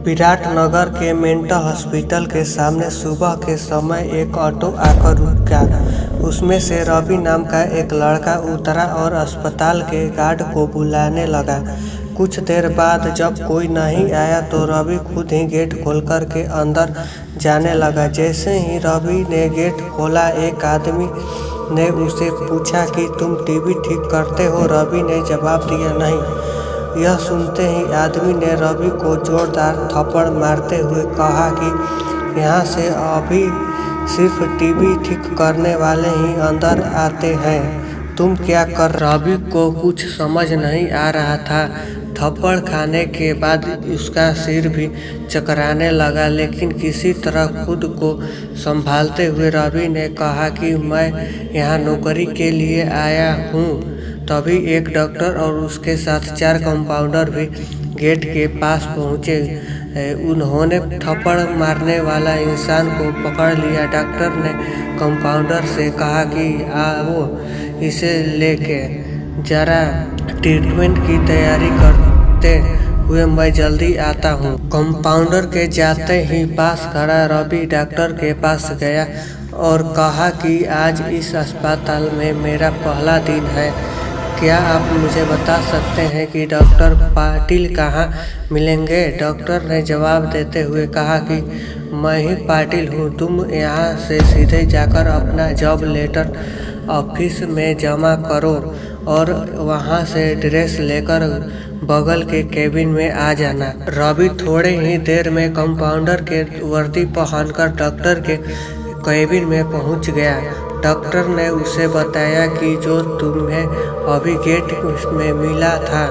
विराटनगर के mental hospital के सामने सुबह के समय एक ऑटो आकर रुका। उसमें से रवि नाम का एक लड़का उतरा और अस्पताल के गार्ड को बुलाने लगा। कुछ देर बाद जब कोई नहीं आया तो रवि खुद ही गेट खोलकर के अंदर जाने लगा। जैसे ही रवि ने गेट खोला, एक आदमी ने उससे पूछा कि तुम टीवी ठीक करते हो? रवि ने जवाब दिया, नहीं। यह सुनते ही आदमी ने रवि को जोरदार थप्पड़ मारते हुए कहा कि यहाँ से अभी सिर्फ टीवी ठीक करने वाले ही अंदर आते हैं, तुम क्या कर? रवि को कुछ समझ नहीं आ रहा था। थप्पड़ खाने के बाद उसका सिर भी चकराने लगा, लेकिन किसी तरह खुद को संभालते हुए रवि ने कहा कि मैं यहाँ नौकरी के लिए आया हूँ। तभी एक डॉक्टर और उसके साथ 4 कंपाउंडर भी गेट के पास पहुंचे। उन्होंने थप्पड़ मारने वाला इंसान को पकड़ लिया। डॉक्टर ने कंपाउंडर से कहा कि आओ, इसे लेके जरा ट्रीटमेंट की तैयारी करते हुए मैं जल्दी आता हूँ। कंपाउंडर के जाते ही पास खड़ा रवि डॉक्टर के पास गया और कहा कि आज इस अस्पताल में मेरा पहला दिन है। क्या आप मुझे बता सकते हैं कि डॉक्टर पाटिल कहाँ मिलेंगे? डॉक्टर ने जवाब देते हुए कहा कि मैं ही पाटिल हूँ। तुम यहाँ से सीधे जाकर अपना जॉब लेटर ऑफिस में जमा करो और वहाँ से ड्रेस लेकर बगल के केबिन में आ जाना। रवि थोड़े ही देर में कंपाउंडर के वर्दी पहनकर डॉक्टर के केबिन में पहुँच गया। डॉक्टर ने उसे बताया कि जो तुम्हें अभी गेट में मिला था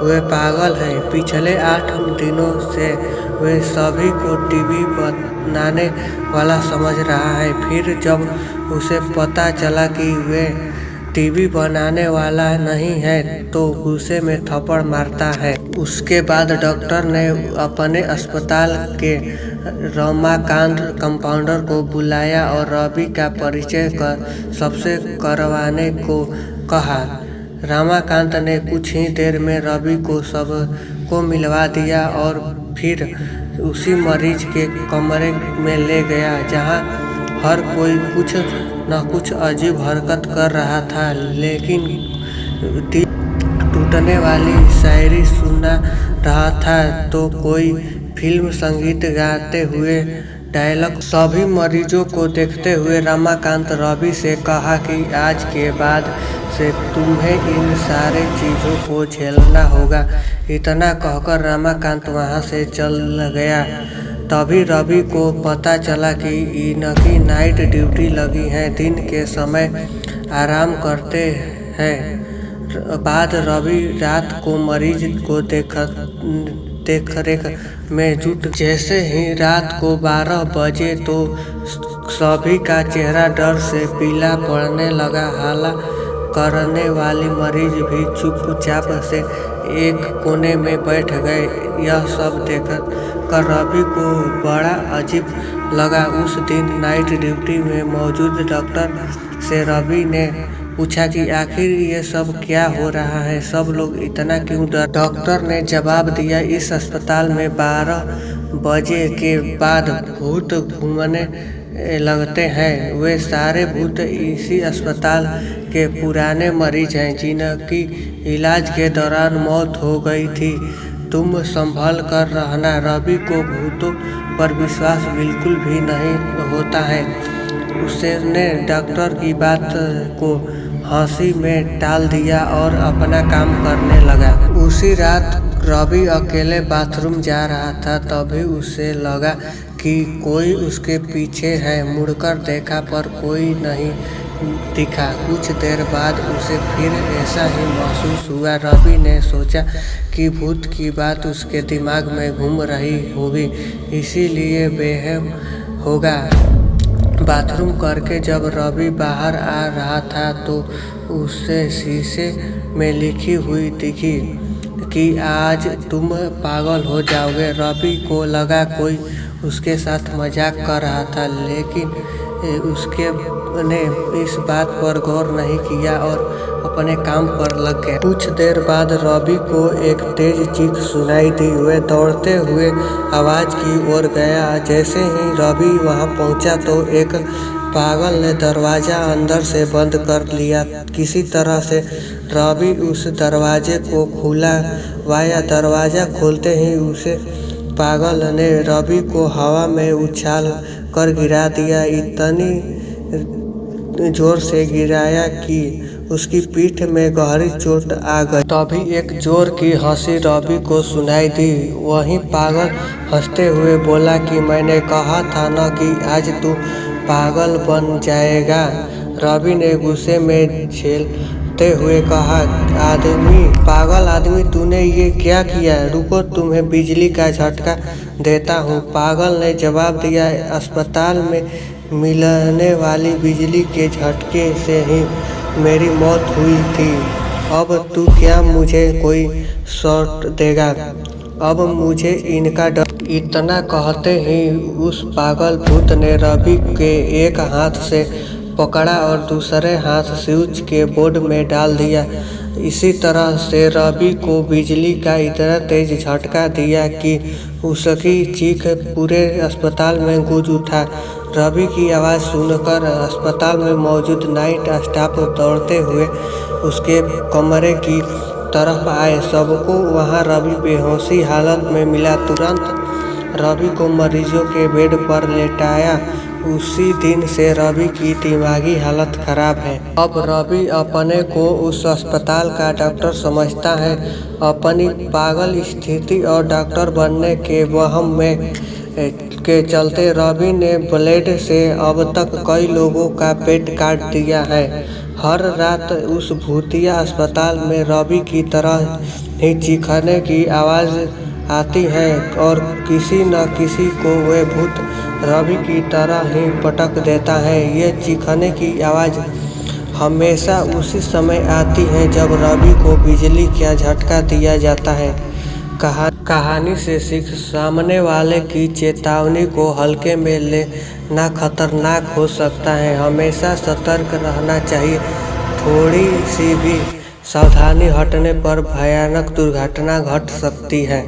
वे पागल हैं। पिछले 8 दिनों से वे सभी को टीवी बनाने वाला समझ रहा है। फिर जब उसे पता चला कि वे टीवी बनाने वाला नहीं है तो गुस्से में थप्पड़ मारता है। उसके बाद डॉक्टर ने अपने अस्पताल के रमाकांत कंपाउंडर को बुलाया और रवि का परिचय सबसे करवाने को कहा। रमाकांत ने कुछ ही देर में रवि को सबको मिलवा दिया और फिर उसी मरीज के कमरे में ले गया जहां हर कोई कुछ न कुछ अजीब हरकत कर रहा था, लेकिन दिल टूटने वाली शायरी सुना रहा था तो कोई फिल्म संगीत गाते हुए डायलॉग। सभी मरीजों को देखते हुए रमाकांत रवि से कहा कि आज के बाद से तुम्हें इन सारे चीज़ों को झेलना होगा। इतना कहकर रमाकांत वहां से चल गया। तभी रवि को पता चला कि इनकी नाइट ड्यूटी लगी है, दिन के समय आराम करते हैं। बाद रवि रात को मरीज को देखरेख में जुट। जैसे ही रात को 12 बजे तो सभी का चेहरा डर से पीला पड़ने लगा। हाला करने वाली मरीज भी चुपचाप से एक कोने में बैठ गए। यह सब देखकर रवि को बड़ा अजीब लगा। उस दिन नाइट ड्यूटी में मौजूद डॉक्टर से रवि ने पूछा कि आखिर ये सब क्या हो रहा है, सब लोग इतना क्यों डर? डॉक्टर ने जवाब दिया, इस अस्पताल में 12 बजे के बाद भूत घूमने लगते हैं। वे सारे भूत इसी अस्पताल के पुराने मरीज हैं जिनकी इलाज के दौरान मौत हो गई थी। तुम संभल कर रहना। रवि को भूतों पर विश्वास बिल्कुल भी नहीं होता है। उसने डॉक्टर की बात को हंसी में टाल दिया और अपना काम करने लगा। उसी रात रवि अकेले बाथरूम जा रहा था, तभी उसे लगा कि कोई उसके पीछे है। मुड़कर देखा पर कोई नहीं दिखा। कुछ देर बाद उसे फिर ऐसा ही महसूस हुआ। रवि ने सोचा कि भूत की बात उसके दिमाग में घूम रही होगी, इसीलिए बेहम होगा। बाथरूम करके जब रवि बाहर आ रहा था तो उसे शीशे में लिखी हुई दिखी कि आज तुम पागल हो जाओगे। रवि को लगा कोई उसके साथ मजाक कर रहा था, लेकिन उसके ने इस बात पर गौर नहीं किया और अपने काम पर लग गया। कुछ देर बाद रवि को एक तेज चीख सुनाई दी। वह दौड़ते हुए आवाज की ओर गया। जैसे ही रवि वहां पहुंचा तो एक पागल ने दरवाजा अंदर से बंद कर लिया। किसी तरह से रवि उस दरवाजे को खुलवाया। दरवाजा खोलते ही उसे पागल ने रवि को हवा में उछाल कर गिरा दिया। इतनी जोर से गिराया कि उसकी पीठ में गहरी चोट आ गई। तभी एक जोर की हंसी रवि को सुनाई दी। वही पागल हंसते हुए बोला कि मैंने कहा था न कि आज तू पागल बन जाएगा। रवि ने गुस्से में झेलते हुए कहा, पागल आदमी, तूने ये क्या किया? रुको, तुम्हें बिजली का झटका देता हूँ। पागल ने जवाब दिया, अस्पताल में मिलने वाली बिजली के झटके से ही मेरी मौत हुई थी। अब तू क्या मुझे कोई शॉट देगा? अब मुझे इनका डर। इतना कहते ही उस पागल भूत ने रवि के एक हाथ से पकड़ा और दूसरे हाथ स्विच के बोर्ड में डाल दिया। इसी तरह से रवि को बिजली का इतना तेज झटका दिया कि उसकी चीख पूरे अस्पताल में गूंज उठा। रवि की आवाज़ सुनकर अस्पताल में मौजूद नाइट स्टाफ दौड़ते हुए उसके कमरे की तरफ आए। सबको वहां रवि बेहोशी हालत में मिला। तुरंत रवि को मरीजों के बेड पर लेटाया। उसी दिन से रवि की दिमागी हालत खराब है। अब रवि अपने को उस अस्पताल का डॉक्टर समझता है। अपनी पागल स्थिति और डॉक्टर बनने के वहम में के चलते रवि ने ब्लेड से अब तक कई लोगों का पेट काट दिया है। हर रात उस भूतिया अस्पताल में रवि की तरह ही चीखने की आवाज़ आती है और किसी न किसी को वह भूत रवि की तरह ही पटक देता है। यह चीखने की आवाज़ हमेशा उसी समय आती है जब रवि को बिजली का झटका दिया जाता है। कहानी से सीख, सामने वाले की चेतावनी को हल्के में लेना खतरनाक हो सकता है। हमेशा सतर्क रहना चाहिए। थोड़ी सी भी सावधानी हटने पर भयानक दुर्घटना घट सकती है।